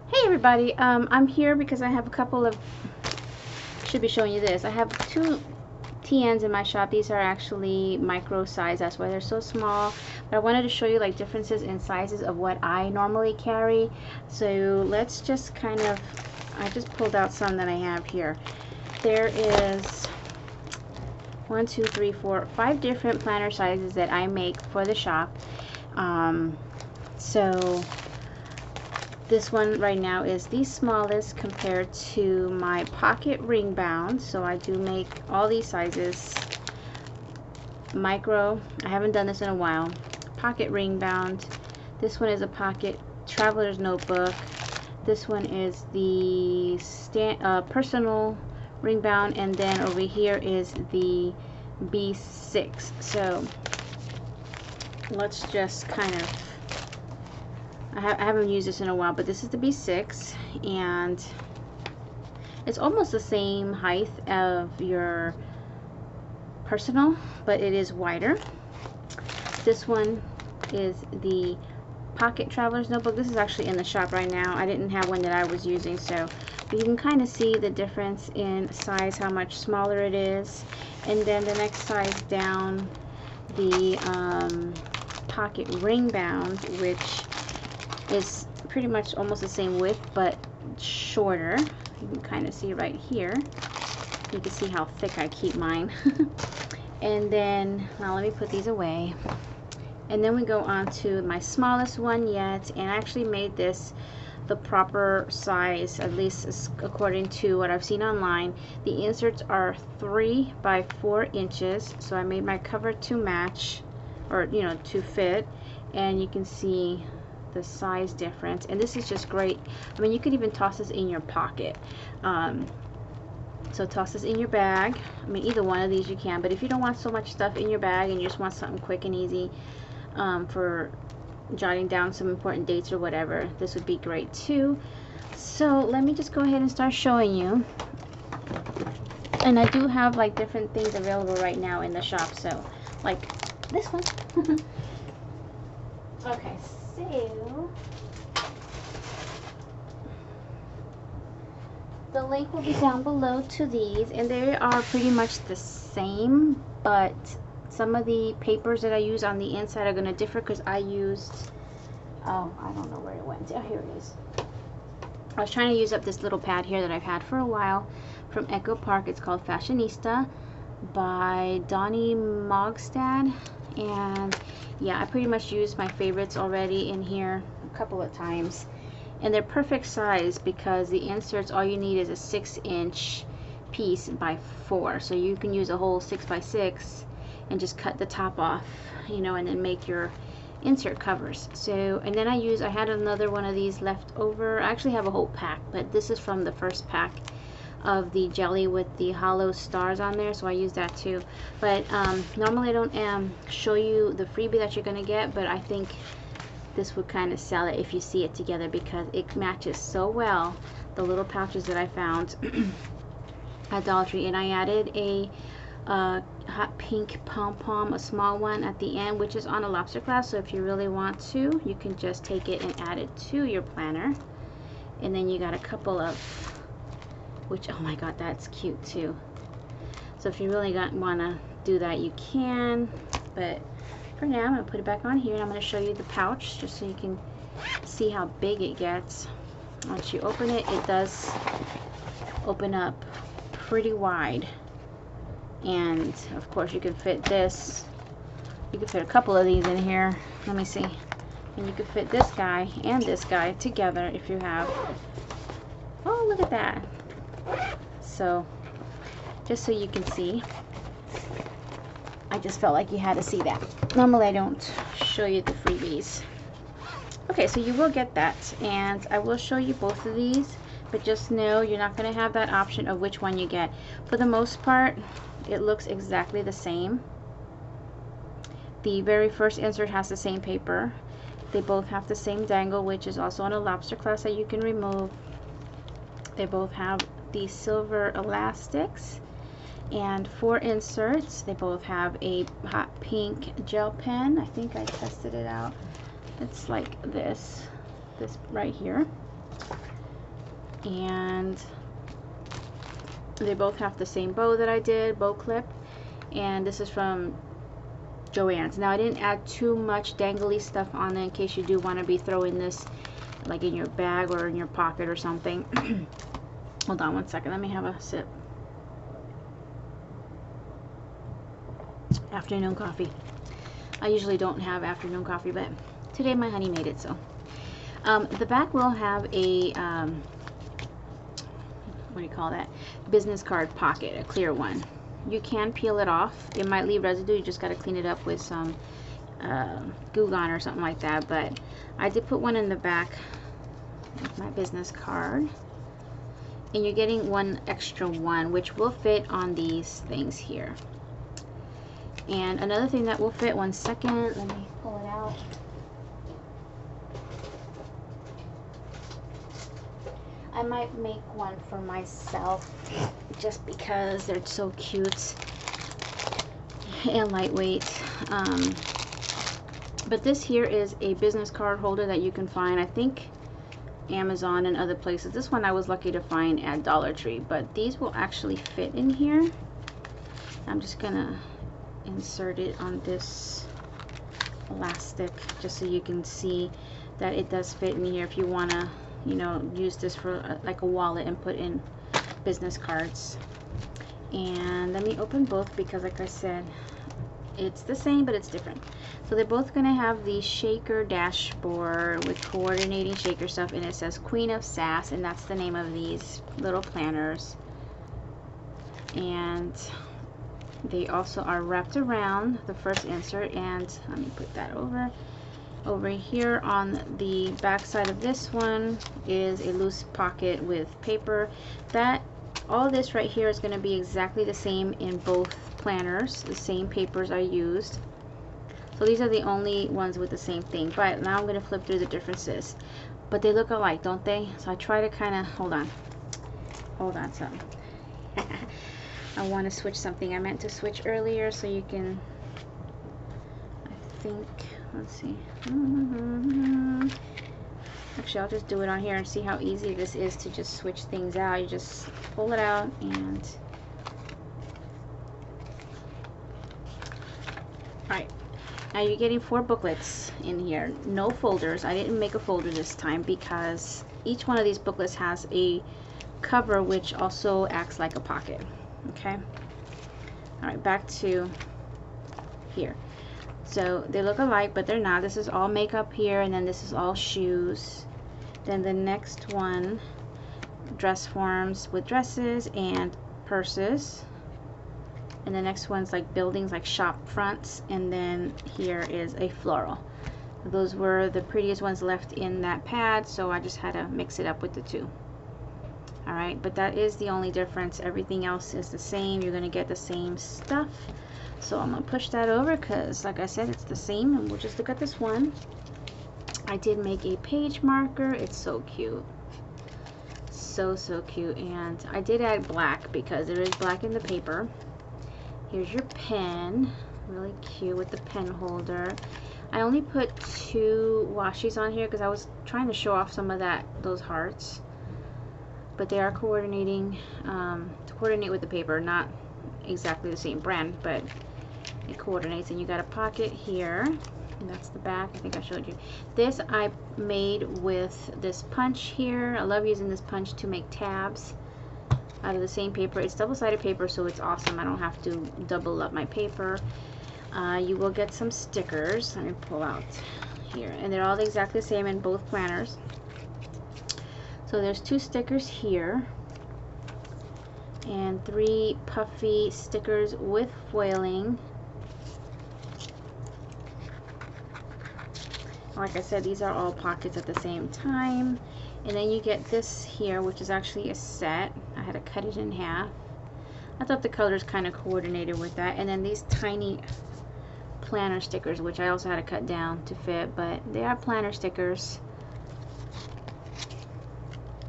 Hey everybody, I'm here because I have a couple of, should be showing you this. I have two TNs in my shop. These are actually micro size, that's why they're so small. But I wanted to show you like differences in sizes of what I normally carry. So let's just kind of, I just pulled out some that I have here. There is 1, 2, 3, 4, 5 different planner sizes that I make for the shop. So this one right now is the smallest compared to my pocket ring bound. So I do make all these sizes. Micro, I haven't done this in a while. Pocket ring bound. This one is a pocket traveler's notebook. This one is the personal ring bound, and then over here is the B6. So let's just kind of, I haven't used this in a while, but this is the B6, and it's almost the same height of your personal, but it is wider. This one is the pocket traveler's notebook. This is actually in the shop right now. I didn't have one that I was using, so but you can kind of see the difference in size, how much smaller it is. And then the next size down, the pocket ring bound, which is pretty much almost the same width but shorter. You can kind of see right here. You can see how thick I keep mine. And then, now let me put these away. And then we go on to my smallest one yet, and I actually made this the proper size, at least according to what I've seen online. The inserts are 3 by 4 inches, so I made my cover to match, or you know, to fit. And you can see the size difference, and this is just great. I mean, you could even toss this in your pocket. So toss this in your bag. I mean, either one of these you can, but if you don't want so much stuff in your bag and you just want something quick and easy for jotting down some important dates or whatever, this would be great too. So let me just go ahead and start showing you. And I do have like different things available right now in the shop, so like this one. Okay, so the link will be down below to these, and they are pretty much the same, but some of the papers that I use on the inside are going to differ because I used, oh, I don't know where it went. Oh, here it is. I was trying to use up this little pad here that I've had for a while from Echo Park. It's called Fashionista by Donnie Mogstad, and yeah, I pretty much used my favorites already in here a couple of times, and they're perfect size because the inserts, all you need is a 6-inch piece by 4, so you can use a whole 6 by 6 and just cut the top off, you know, and then make your insert covers. So, and then I had another one of these left over. I actually have a whole pack, but this is from the first pack of the jelly with the hollow stars on there, so I use that too. But normally I don't show you the freebie that you're gonna get, but I think this would kind of sell it if you see it together because it matches so well the little pouches that I found at Dollar Tree. And I added a hot pink pom-pom, a small one at the end, which is on a lobster clasp, so if you really want to, you can just take it and add it to your planner. And then you got a couple of, which, oh my god, that's cute too. So if you really want to do that, you can, but for now I'm going to put it back on here, and I'm going to show you the pouch just so you can see how big it gets. Once you open it, it does open up pretty wide, and of course you can fit this, you can fit a couple of these in here. Let me see. And you can fit this guy and this guy together if you have, oh, look at that. So just so you can see, I just felt like you had to see that. Normally I don't show you the freebies. Okay, so you will get that, and I will show you both of these, but just know you're not going to have that option of which one you get. For the most part, it looks exactly the same. The very first insert has the same paper. They both have the same dangle, which is also on a lobster clasp that you can remove. They both have the silver elastics and 4 inserts. They both have a hot pink gel pen. I think I tested it out. It's like this right here. and they both have the same bow that I did, bow clip, and this is from JoAnns. Now I didn't add too much dangly stuff on it in case you do want to be throwing this like in your bag or in your pocket or something. Hold on one second, let me have a sip. Afternoon coffee. I usually don't have afternoon coffee, but today my honey made it. So the back will have a what do you call that, business card pocket, a clear one. You can peel it off. It might leave residue. You just got to clean it up with some Glue Gun or something like that. But I did put one in the back of my business card, and you're getting one extra one, which will fit on these things here. And another thing that will fit, one second, let me pull it out. I might make one for myself just because they're so cute and lightweight. But this here is a business card holder that you can find, I think, Amazon and other places. This one I was lucky to find at Dollar Tree, but these will actually fit in here. I'm just gonna insert it on this elastic just so you can see that it does fit in here if you want to, you know, use this for like a wallet and put in business cards. And let me open both because, like I said, it's the same but it's different. So they're both going to have the shaker dashboard with coordinating shaker stuff, and it says Queen of Sass, and that's the name of these little planners. And they also are wrapped around the first insert, and let me put that over here. On the back side of this one is a loose pocket with paper. That all this right here is going to be exactly the same in both planners. The same papers I used, so these are the only ones with the same thing. But now I'm going to flip through the differences, but they look alike, don't they? So I try to kind of hold on something. I want to switch something. I meant to switch earlier so you can, I think, let's see. Actually, I'll just do it on here and see how easy this is to just switch things out. You just pull it out and alright. Now you're getting 4 booklets in here. No folders. I didn't make a folder this time because each one of these booklets has a cover which also acts like a pocket. Okay. Alright, back to here. So they look alike, but they're not. This is all makeup here, and then this is all shoes. Then the next one, dress forms with dresses and purses. And the next one's like buildings, like shop fronts. And then here is a floral. Those were the prettiest ones left in that pad, so I just had to mix it up with the two. Alright, but that is the only difference. Everything else is the same. You're going to get the same stuff. So I'm going to push that over because, like I said, it's the same. And we'll just look at this one. I did make a page marker. It's so cute. So cute. And I did add black because there is black in the paper. Here's your pen. Really cute with the pen holder. I only put 2 washies on here because I was trying to show off some of those hearts. But they are coordinating to coordinate with the paper. Not exactly the same brand, but it coordinates. And you got a pocket here, and that's the back. I think I showed you this. I made with this punch here. I love using this punch to make tabs out of the same paper. It's double-sided paper, so it's awesome. I don't have to double up my paper. You will get some stickers. Let me pull out here, and they're all exactly the same in both planners. So there's 2 stickers here and 3 puffy stickers with foiling. Like I said, these are all pockets at the same time. And then you get this here, which is actually a set. I had to cut it in half. I thought the colors kind of coordinated with that. And then these tiny planner stickers, which I also had to cut down to fit, but they are planner stickers.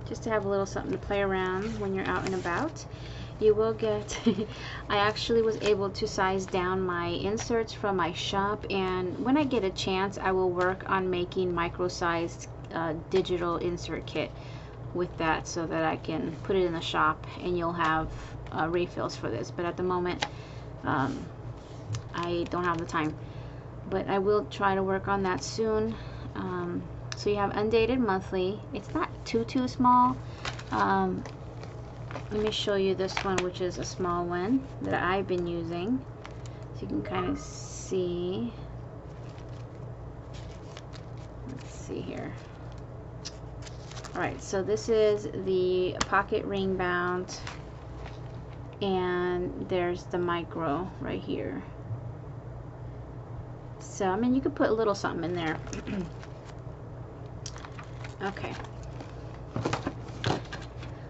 Just to have a little something to play around when you're out and about. You will get, I actually was able to size down my inserts from my shop, and when I get a chance I will work on making micro-sized digital insert kit. with that so that I can put it in the shop and you'll have refills for this. But at the moment, I don't have the time. But I will try to work on that soon. So you have undated monthly. It's not too small. Let me show you this one, which is a small one that I've been using. So you can kind of see. Let's see here. Alright, so this is the pocket ring bound, and there's the micro right here. So, I mean, you could put a little something in there. Okay.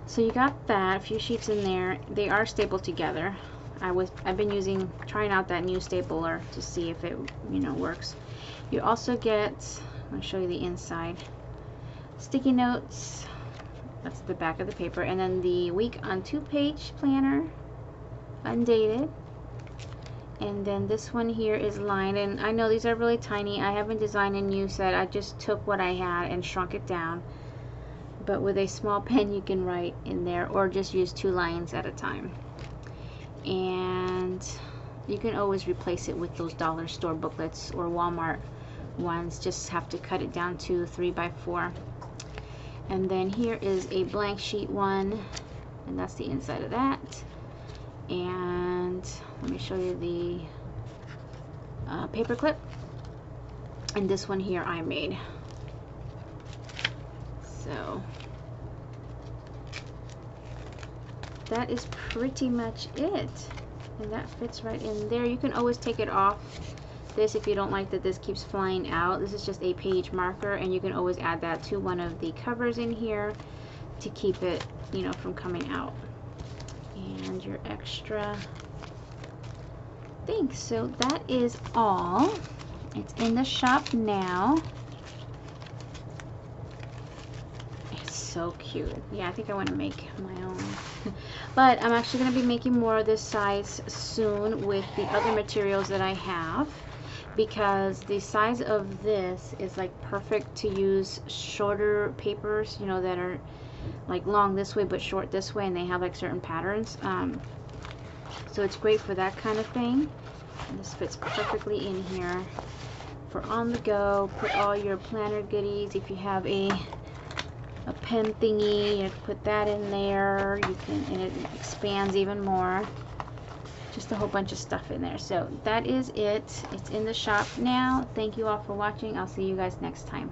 So you got that, a few sheets in there. They are stapled together. I've been trying out that new stapler to see if it, works. You also get, I'm going to show you the inside. Sticky notes. That's the back of the paper. And then the week on 2-page planner, undated. And then this one here is lined, and I know these are really tiny. I haven't designed a new set. I just took what I had and shrunk it down. But with a small pen you can write in there, or just use 2 lines at a time. And you can always replace it with those dollar store booklets or Walmart ones. Just have to cut it down to 3x4. And then here is a blank sheet one, and that's the inside of that. And let me show you the paper clip. And this one here I made. So that is pretty much it, and that fits right in there. You can always take it off this if you don't like that this keeps flying out. This is just a page marker, and you can always add that to one of the covers in here to keep it, from coming out. And your extra thing. So that is all. It's in the shop now. It's so cute. Yeah, I think I want to make my own. But I'm actually going to be making more of this size soon with the other materials that I have, because the size of this is like perfect to use shorter papers, that are like long this way but short this way, and they have like certain patterns. So it's great for that kind of thing. And this fits perfectly in here for on the go. Put all your planner goodies. If you have a pen thingy, you put that in there. You can, and it expands even more. Just a whole bunch of stuff in there. So that is it. It's in the shop now. Thank you all for watching. I'll see you guys next time.